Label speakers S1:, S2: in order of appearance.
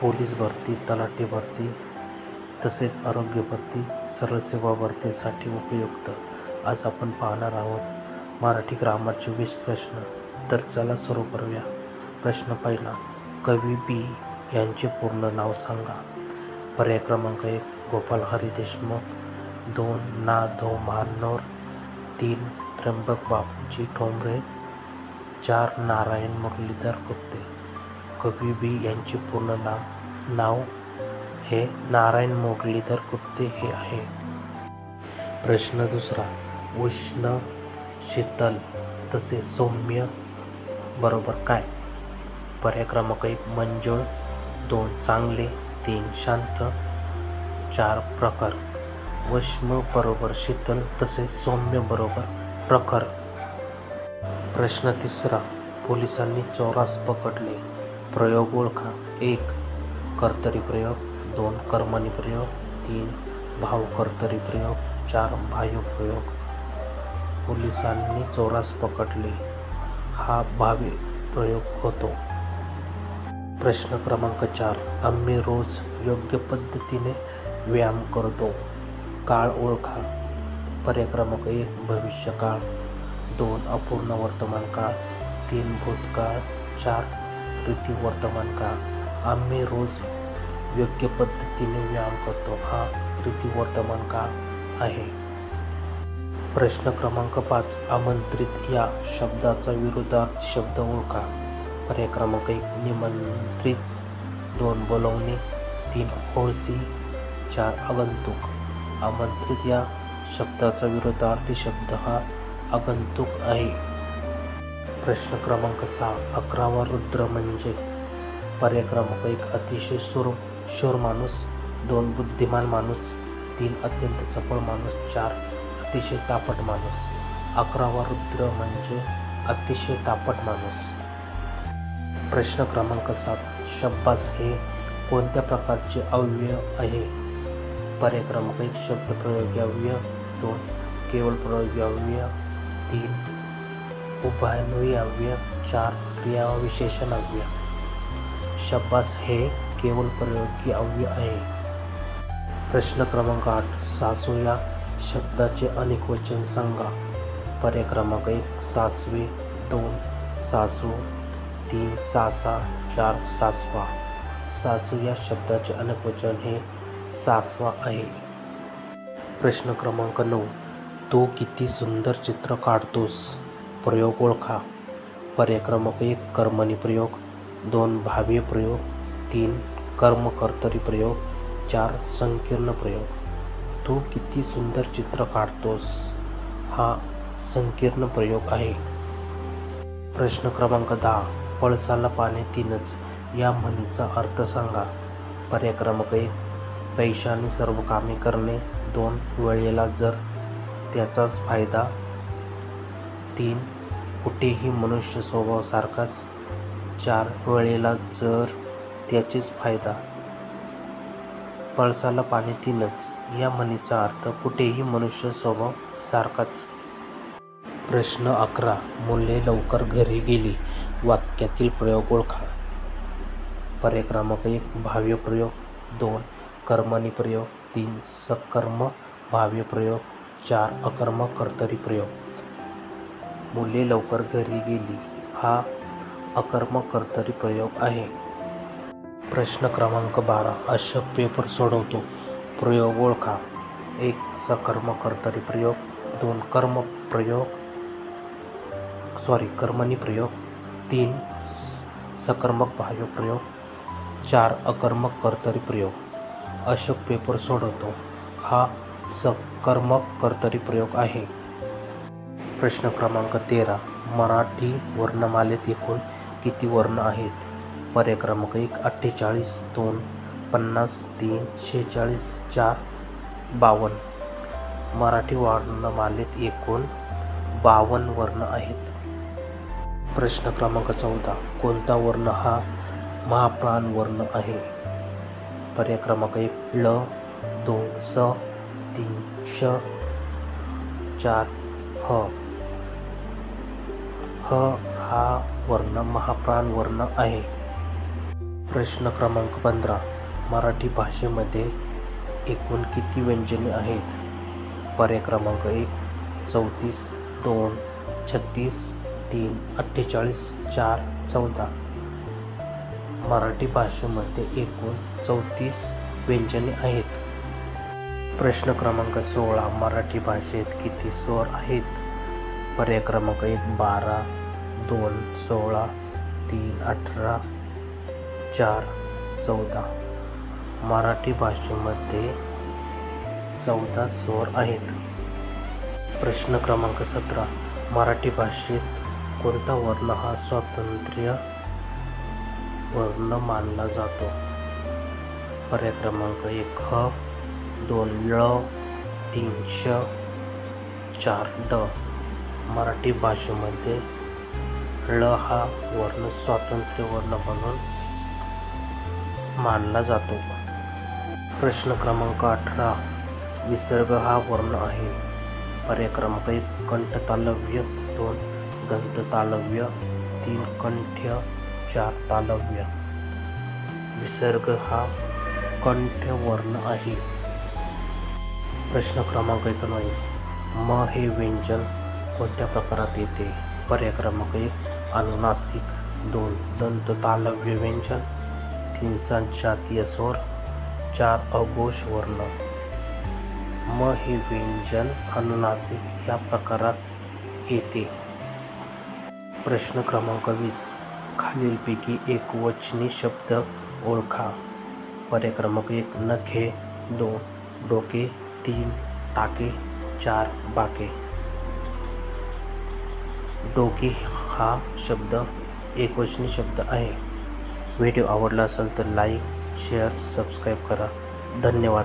S1: Police भरती, तलाठी भरती तसेच आरोग्य भरती, सरळ सेवा भरतीसाठी उपयुक्त. आज आपण पाहणार आहोत मराठी ग्रामरचे 20 प्रश्न. तर चला सुरू करूया. प्रश्न पहिला, कवी बी यांचे पूर्ण नाव सांगा. पर्याय क्रमांक 1 गोपाल हरी देशमुख, 2 ना. धो. महानोर, 3 त्र्यंबक बापूजी ठोंबरे, 4 नारायण मुरलीधर गुप्ते. कवी बी यांचे पूर्ण नाव हे नारायण मुरलीधर गुप्ते हे आहे. प्रश्न दुसरा, उष्ण, शीतल तसे सौम्य बरोबर काय? पर्याय क्रमांक 1 मंजुळ, 2 चांगले, 3 शांत, 4 प्रखर. उष्ण बरोबर शीतल तसे सौम्य बरोबर प्रखर. प्रश्न तिसरा, पोलिसांनी चोरास पकडले. प्रयोग ओळखा. 1 कर्तरी प्रयोग, 2 कर्मणी प्रयोग, 3 भाव कर्तरी प्रयोग, 4 भायू प्रयोग. पोलिसांनी चोरास पकडले हा भावी प्रयोग होतो. प्रश्न क्रमांक 4, आम्ही रोज योग्य पद्धतीने व्यायाम करतो. काळ ओळखा. पर्याय क्रमांक 1 भविष्यकाळ, 2 अपूर्ण वर्तमान काळ, 3 भूतकाळ, 4 रीती वर्तमान काळ. आम्ही रोज योग्य पद्धतीने व्यायाम करतो हा रीती वर्तमान काळ आहे. प्रश्न क्रमांक 5, आमंत्रित या शब्दाचा विरुद्धार्थी शब्द ओळखा. पर्याय क्रमांक 1 निमंत्रित, 2 बोलवणे, 3 ओळशी, 4 आगंतुक. आमंत्रित या शब्दाचा विरुद्धार्थी शब्द हा आगंतुक आहे. प्रश्न क्रमांक 6, 11वा रुद्र म्हणजे? पर्याय क्रमांक 1 अतिशय शूर माणूस, 2 बुद्धिमान माणूस, 3 अत्यंत चपळ माणूस, 4 अतिशय तापट माणूस. 11वा रुद्र म्हणजे अतिशय तापट माणूस. प्रश्न क्रमांक 7, शब्बास हे कोणत्या प्रकारचे अव्यय आहे? पर्याय क्रमांक 1 शब्दप्रयोगी अव्यय, 2 केवळ प्रयोगी अव्यय, 3 उभयान्वयी अव्यय, 4 क्रियाविशेषण अव्यय. शब्बास हे केवळ प्रयोगी अव्यय आहे. प्रश्न क्रमांक 8, सासू या शब्दाचे अनेकवचन सांगा. पर्याय क्रमांक 1 सासवे, 2 सासू, 3 सासा, 4 सासवा. सासू या शब्दाचे अनेकवचन हे सासवा आहे. प्रश्न क्रमांक 9, तू किती सुंदर चित्र काढतोस. प्रयोग ओळखा. पर्याय क्रमांक 1 कर्मणी प्रयोग, 2 भावी प्रयोग, 3 कर्म कर्तरी प्रयोग, 4 संकीर्ण प्रयोग. तू किती सुंदर चित्र काढतोस हा संकीर्ण प्रयोग आहे. प्रश्न क्रमांक 10, पळसाला पाने तीनच या म्हणीचा अर्थ सांगा. पर्याय क्रमांक 1 पैशाने सर्व कामे करणे, 2 वेळेला जर त्याचाच फायदा, 3 कुठेही मनुष्य स्वभाव सारखाच, 4 वेळेला जर त्याचेच फायदा. पळसाला पाने तीनच या म्हणीचा अर्थ कुठेही मनुष्य स्वभाव सारखाच. प्रश्न 11, मुले लवकर घरी गेली. वाक्यातील प्रयोग ओळखा. पर्याय क्रमांक 1 भाव्य प्रयोग, 2 कर्मणी प्रयोग, 3 सकर्म भाव्य प्रयोग, 4 अकर्म कर्तरी प्रयोग. मुले लवकर घरी गेली हा अकर्म कर्तरी प्रयोग आहे. प्रश्न क्रमांक 12, अशोक पेपर सोडवतो. प्रयोग ओळखा. 1 सकर्म कर्तरी प्रयोग, 2 कर्मणी प्रयोग, 3 सकर्मक भाव्य प्रयोग, 4 अकर्मक कर्तरी प्रयोग. अशोक पेपर सोडवतो हा सकर्मक कर्तरी प्रयोग आहे. प्रश्न क्रमांक 13, मराठी वर्णमालेत एकूण किती वर्ण आहेत? पर्याय क्रमांक 1 48, 2 50, 3 46, 4 52. मराठी वर्णमालेत एकूण 52 वर्ण आहेत. प्रश्न क्रमांक 14, कोणता वर्ण हा महाप्राण वर्ण आहे? पर्याय क्रमांक 1 ल, 2 स, 3 श, 4 ह. ह हा वर्ण महाप्राण वर्ण आहे. प्रश्न क्रमांक 15. मराठी भाषेमध्ये एकूण किती व्यंजने आहेत? पर्याय क्रमांक 1 34, 2 36, 3 48, 4 14. मराठी भाषेमध्ये एकूण 34 व्यंजने आहेत. प्रश्न क्रमांक 16. मराठी भाषेत किती स्वर आहेत? पर्याय क्रमांक 1 12, 2 16, 3 18, 4 14. मराठी भाषेमध्ये 14 स्वर आहेत. प्रश्न क्रमांक 17. मराठी भाषेत कोणता वर्ण हा स्वातंत्र्य वर्ण मानला जातो? पर्याय क्रमांक 1 ह, 2 ळ, 3 श, 4 ड. मराठी भाषेमध्ये ळ हा वर्ण स्वातंत्र्य वर्ण म्हणून मानला जातो. प्रश्न क्रमांक 18. विसर्ग हा वर्ण आहे. पर्याय क्रमांक 1 कंठतालव्य, 2 दंततालव्य, 3 कंठ्य, 4 तालव्य. विसर्ग हा कंठ वर्ण आहे. प्रश्न क्रमांक 19. म हे व्यंजन कोणत्या प्रकारात येते? पर्याय क्रमांक 1 अनुनासिक, 2 दंततालव्य व्यंजन, 3 संजातीय स्वर, 4 अघोष वर्ण. म हे व्यंजन अनुनासिक या प्रकारात येते. प्रश्न क्रमांक 20. खालीलपैकी एकवचनी शब्द ओळखा. पर्याय क्रमांक 1 नखे, 2 डोके, 3 टाके, 4 बाके. डोके हा शब्द एकवचनी शब्द आहे. व्हिडिओ आवडला असेल तर लाईक, शेअर, सबस्क्राईब करा. धन्यवाद.